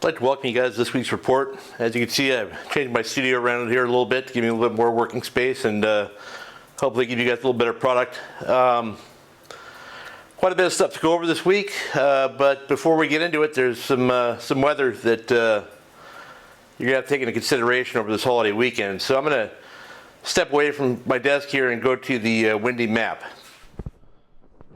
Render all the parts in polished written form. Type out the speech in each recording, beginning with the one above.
I'd like to welcome you guys to this week's report. As you can see, I've changed my studio around here a little bit to give me a little bit more working space and hopefully give you guys a little better product. Quite a bit of stuff to go over this week, but before we get into it, there's some weather that you're going to have to take into consideration over this holiday weekend. So I'm going to step away from my desk here and go to the windy map.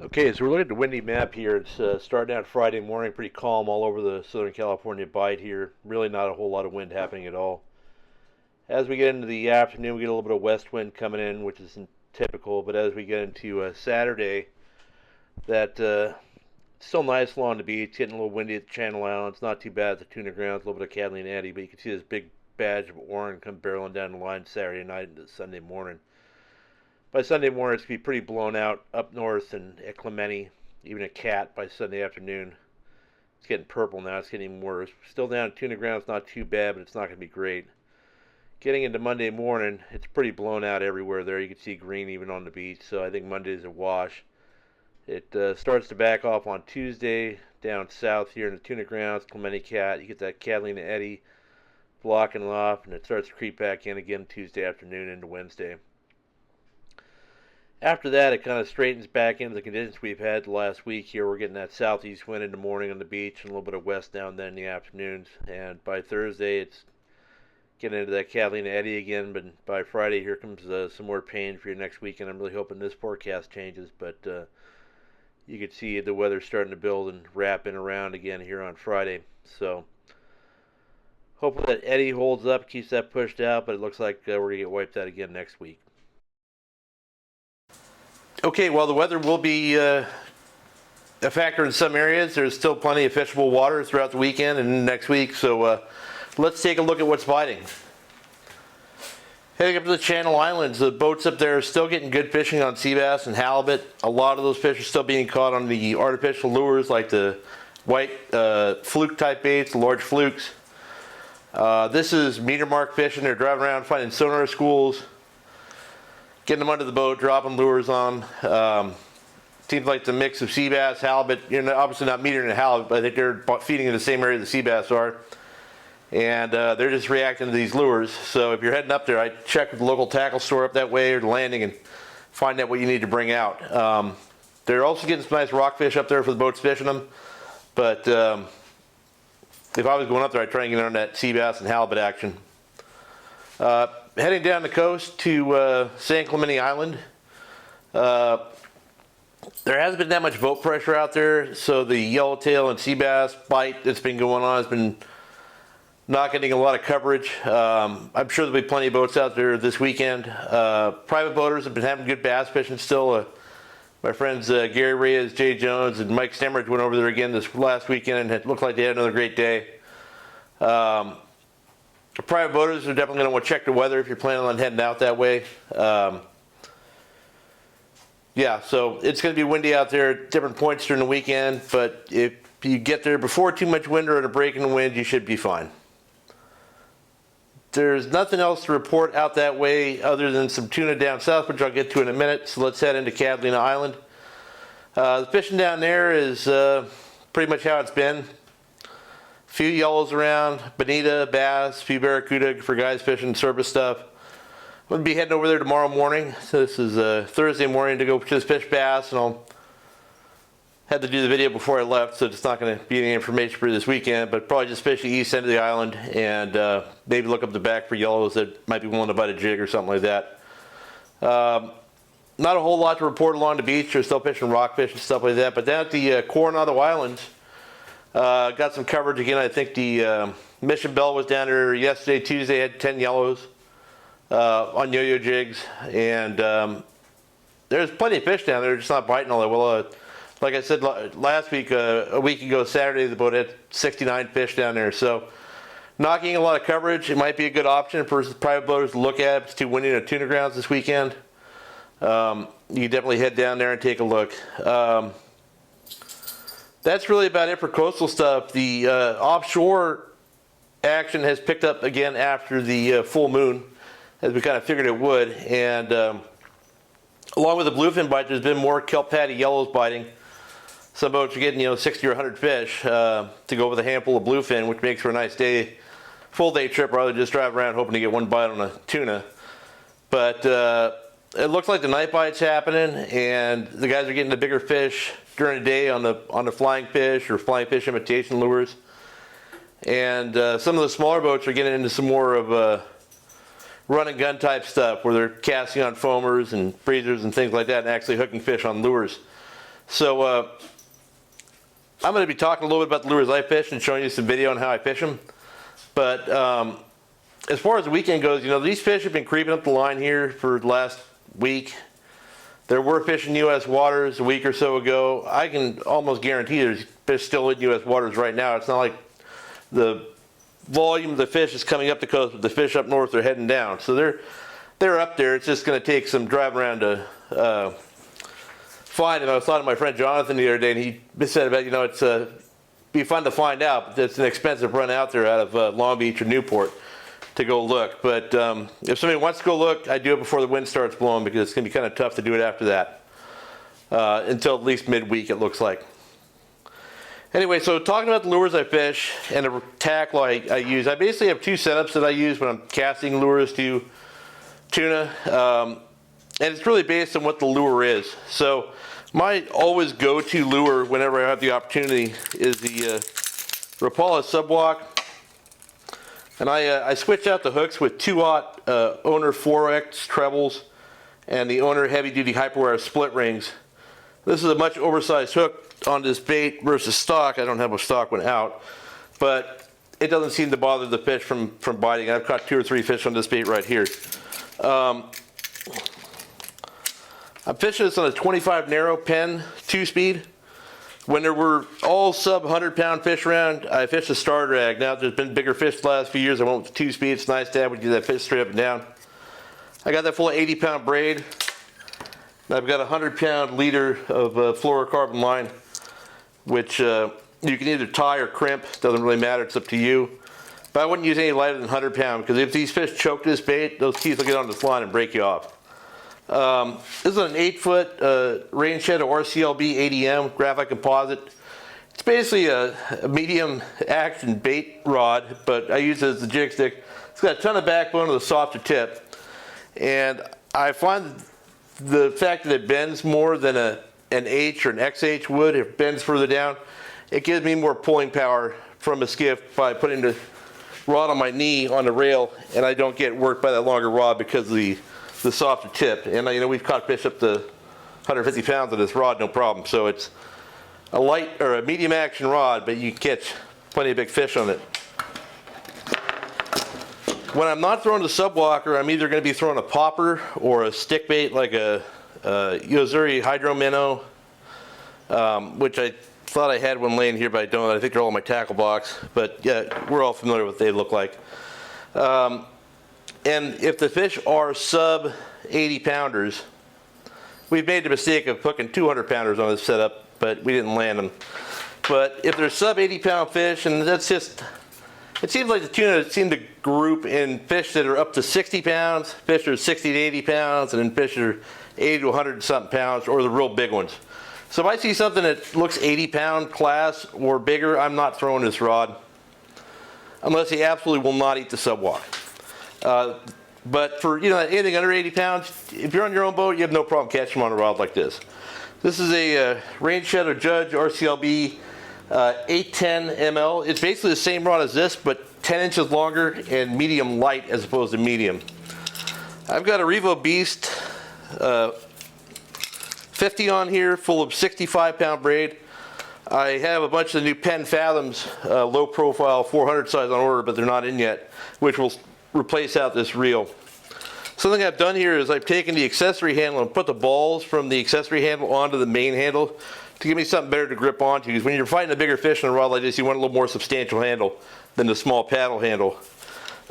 Okay, so we're looking at the windy map here. It's starting out Friday morning, pretty calm all over the Southern California Bight here. Really not a whole lot of wind happening at all. As we get into the afternoon, we get a little bit of west wind coming in, which isn't typical, but as we get into Saturday, that still nice along the beach, getting a little windy at the Channel Islands. Not too bad at the tuna grounds, a little bit of Catalina eddy, but you can see this big badge of orange come barreling down the line Saturday night into Sunday morning. By Sunday morning, it's going to be pretty blown out up north and at Clemente, even at Cat by Sunday afternoon. It's getting purple now. It's getting even worse. Still down at tuna grounds, not too bad, but it's not going to be great. Getting into Monday morning, it's pretty blown out everywhere there. You can see green even on the beach, so I think Monday's a wash. It starts to back off on Tuesday down south here in the tuna grounds, Clemente Cat. You get that Catalina eddy blocking it off, and it starts to creep back in again Tuesday afternoon into Wednesday. After that, it kind of straightens back into the conditions we've had the last week here. We're getting that southeast wind in the morning on the beach and a little bit of west now and then in the afternoons. And by Thursday, it's getting into that Catalina eddy again. But by Friday, here comes some more pain for your next weekend. I'm really hoping this forecast changes. But you can see the weather starting to build and wrap in around again here on Friday. So hopefully that eddy holds up, keeps that pushed out. But it looks like we're going to get wiped out again next week. Okay, well, the weather will be a factor in some areas. There's still plenty of fishable water throughout the weekend and next week, so let's take a look at what's biting. Heading up to the Channel Islands, the boats up there are still getting good fishing on sea bass and halibut. A lot of those fish are still being caught on the artificial lures like the white fluke type baits, the large flukes. This is meter mark fishing. They're driving around finding sonar schools, getting them under the boat, dropping lures on. Seems like the mix of sea bass, halibut. You're obviously not metering the halibut, but I think they're feeding in the same area the sea bass are. And they're just reacting to these lures. So if you're heading up there, I'd check with the local tackle store up that way or the landing and find out what you need to bring out. They're also getting some nice rockfish up there for the boats fishing them. But if I was going up there, I'd try and get on that sea bass and halibut action. Heading down the coast to San Clemente Island. There hasn't been that much boat pressure out there, so the yellowtail and sea bass bite that's been going on has been not getting a lot of coverage. I'm sure there'll be plenty of boats out there this weekend. Private boaters have been having good bass fishing still. My friends Gary Reyes, Jay Jones, and Mike Stemmerich went over there again this last weekend, and it looked like they had another great day. Private boaters are definitely going to want to check the weather if you're planning on heading out that way. Yeah, so it's going to be windy out there at different points during the weekend, but if you get there before too much wind or at a break in the wind, you should be fine. There's nothing else to report out that way other than some tuna down south, which I'll get to in a minute. So let's head into Catalina Island. The fishing down there is pretty much how it's been. Few yellows around, bonita, bass, few barracuda for guys fishing service stuff. I'm going to be heading over there tomorrow morning. So this is Thursday morning to go just fish bass, and I'll had to do the video before I left, so it's not going to be any information for this weekend, but probably just fish the east end of the island and maybe look up the back for yellows that might be willing to bite a jig or something like that. Not a whole lot to report along the beach. They're still fishing rockfish and stuff like that, but down at the Coronado Islands, got some coverage again. I think the Mission Bell was down there yesterday, Tuesday, had 10 yellows on yo-yo jigs, and there's plenty of fish down there, just not biting all that well. Like I said last week, a week ago Saturday, the boat had 69 fish down there, so not getting a lot of coverage. It might be a good option for private boaters to look at if it's too windy in the tuna grounds this weekend. You can definitely head down there and take a look. That's really about it for coastal stuff. The offshore action has picked up again after the full moon, as we kind of figured it would. And along with the bluefin bite, there's been more kelp patty yellows biting. Some boats are getting, 60 or 100 fish to go with a handful of bluefin, which makes for a nice day, full day trip rather than just drive around hoping to get one bite on a tuna. But it looks like the night bite's happening, and the guys are getting the bigger fish during the day on the flying fish or flying fish imitation lures. And some of the smaller boats are getting into some more of run and gun type stuff where they're casting on foamers and freezers and things like that and actually hooking fish on lures. So I'm going to be talking a little bit about the lures I fish and showing you some video on how I fish them. But as far as the weekend goes, these fish have been creeping up the line here for the last week. There were fish in U.S. waters a week or so ago. I can almost guarantee there's fish still in U.S. waters right now. It's not like the volume of the fish is coming up the coast, but the fish up north are heading down. So they're up there. It's just going to take some driving around to find them. I was talking to my friend Jonathan the other day, and he said about, it's be fun to find out, but it's an expensive run out there out of Long Beach or Newport to go look. But if somebody wants to go look, I do it before the wind starts blowing because it's going to be kind of tough to do it after that until at least midweek, it looks like. Anyway, so talking about the lures I fish and the tackle I use, I basically have two setups that I use when I'm casting lures to tuna, and it's really based on what the lure is. So my always go-to lure whenever I have the opportunity is the Rapala Subwalk, and I switch out the hooks with 2/0 Owner 4X trebles and the Owner heavy-duty hyperwire split rings. This is a much oversized hook on this bait versus stock. I don't have a stock one out, but it doesn't seem to bother the fish from biting. I've caught 2 or 3 fish on this bait right here. I'm fishing this on a 25 narrow pen 2-speed. When there were all sub 100-pound fish around, I fished a star drag. Now there's been bigger fish the last few years. I went with the 2-speed. It's nice to have when you do that fish straight up and down. I got that full of 80-pound braid. I've got a 100-pound leader of fluorocarbon line, which you can either tie or crimp. Doesn't really matter. It's up to you. But I wouldn't use any lighter than 100-pound because if these fish choke this bait, those teeth will get on this line and break you off. This is an 8-foot rain shadow RCLB 80M graphite composite. It's basically a medium action bait rod, but I use it as a jig stick. It's got a ton of backbone with a softer tip, and I find the fact that it bends more than an H or an XH would, it bends further down, it gives me more pulling power from a skiff by putting the rod on my knee on the rail, and I don't get worked by that longer rod because of the softer tip. And we've caught fish up to 150 pounds with this rod, no problem. So it's a light or a medium action rod, but you can catch plenty of big fish on it. When I'm not throwing the subwalker, I'm either going to be throwing a popper or a stick bait like a Yozuri Hydro Minnow, which I thought I had one laying here, but I don't. I think they're all in my tackle box. But yeah, we're all familiar with what they look like. And if the fish are sub 80 pounders, we've made the mistake of hooking 200 pounders on this setup, but we didn't land them. But if they're sub 80 pound fish, and that's just, it seems like the tuna seem to group in fish that are up to 60 pounds, fish that are 60 to 80 pounds, and then fish that are 80 to 100 and something pounds, or the real big ones. So if I see something that looks 80 pound class or bigger, I'm not throwing this rod, unless he absolutely will not eat the subwalk. But for anything under 80 pounds, if you're on your own boat, you have no problem catching them on a rod like this. This is a Rain Shadow Judge RCLB 810 ml. It's basically the same rod as this, but 10 inches longer and medium light as opposed to medium. I've got a Revo Beast 50 on here, full of 65 pound braid. I have a bunch of the new Penn Fathoms low profile 400 size on order, but they're not in yet, which will replace out this reel. Something I've done here is I've taken the accessory handle and put the balls from the accessory handle onto the main handle to give me something better to grip onto. Because when you're fighting a bigger fish on a rod like this, you want a little more substantial handle than the small paddle handle.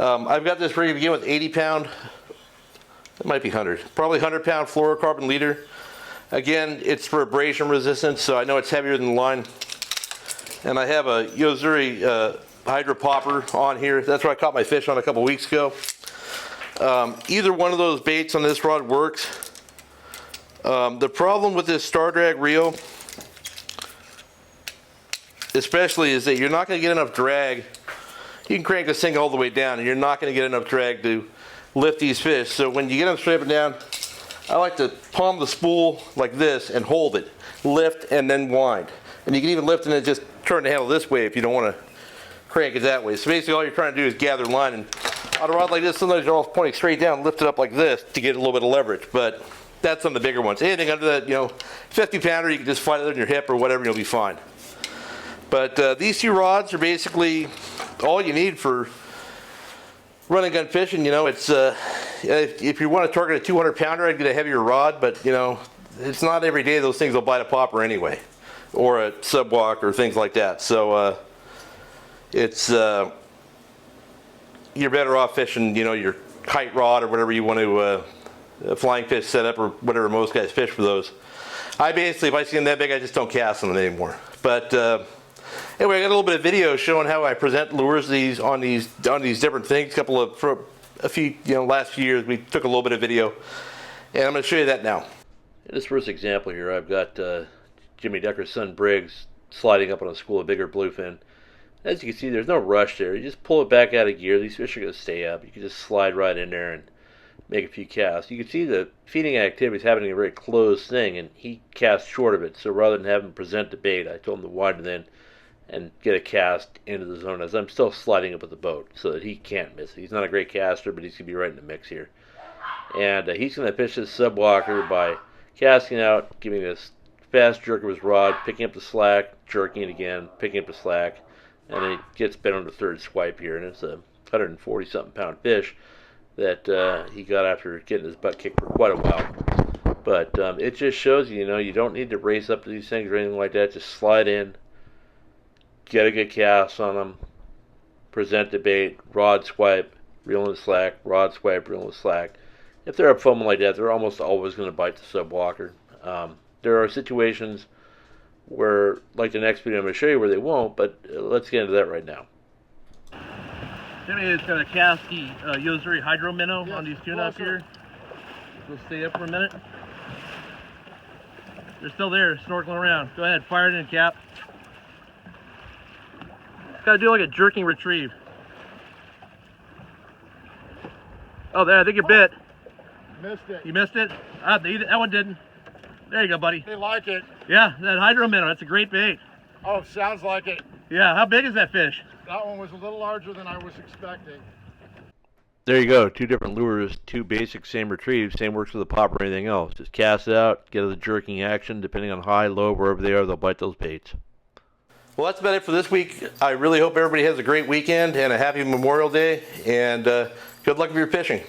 I've got this rig to begin with 80 pound, it might be 100, probably 100 pound fluorocarbon leader. Again, it's for abrasion resistance, so I know it's heavier than the line. And I have a Yozuri Hydro Popper on here. That's where I caught my fish on a couple weeks ago. Either one of those baits on this rod works. The problem with this star drag reel especially, is that you're not going to get enough drag. You can crank this thing all the way down, and you're not going to get enough drag to lift these fish. So when you get them straight up and down, I like to palm the spool like this and hold it, lift, and then wind. And you can even lift and then just turn the handle this way if you don't want to crank it that way. So basically all you're trying to do is gather line, and on a rod like this, sometimes you're all pointing straight down, lift it up like this to get a little bit of leverage. But that's on the bigger ones. Anything under that, 50 pounder, you can just fight it on your hip or whatever, and you'll be fine. But these two rods are basically all you need for running gun fishing. It's if you want to target a 200 pounder, I'd get a heavier rod, but it's not every day those things will bite a popper anyway, or a subwalk or things like that. So it's you're better off fishing your kite rod or whatever you want to flying fish setup or whatever most guys fish for those. I basically, if I see them that big, I just don't cast them anymore. But anyway, I got a little bit of video showing how I present lures on these different things. For a few last few years, we took a little bit of video, and I'm going to show you that now. In this first example here, I've got Jimmy Decker's son Briggs sliding up on a school of bigger bluefin. As you can see, there's no rush there. You just pull it back out of gear. These fish are going to stay up. You can just slide right in there and make a few casts. You can see the feeding activity is happening in a very closed thing, and he cast short of it. So rather than have him present the bait, I told him to widen it in and get a cast into the zone as I'm still sliding up with the boat so that he can't miss it. He's not a great caster, but he's going to be right in the mix here. And he's going to fish this subwalker by casting out, giving this fast jerk of his rod, picking up the slack, jerking it again, picking up the slack, and then he gets bent on the third swipe here, and it's a 140-something pound fish that he got after getting his butt kicked for quite a while. But it just shows you don't need to race up to these things or anything like that. Just slide in, get a good cast on them, present the bait, rod swipe, reel in the slack, rod swipe, reel in the slack. If they're up foaming like that, they're almost always going to bite the subwalker. There are situations where, like the next video I'm going to show you, where they won't, but let's get into that right now. Jimmy is going to cast the Yozuri Hydro Minnow on these tuna up here. So stay up for a minute. They're still there, snorkeling around. Go ahead, fire it in, Cap. It's got to do like a jerking retrieve. Oh, there, I think you're bit. Missed it. You missed it? That one didn't. There you go, buddy. They like it. Yeah, that hydro minnow, that's a great bait. Oh, sounds like it. Yeah, how big is that fish? That one was a little larger than I was expecting. There you go, two different lures, two basic, same retrieves, same works with the popper or anything else. Just cast it out, get the jerking action, depending on high, low, wherever they are, they'll bite those baits. Well, that's about it for this week. I really hope everybody has a great weekend and a happy Memorial Day, and good luck with your fishing.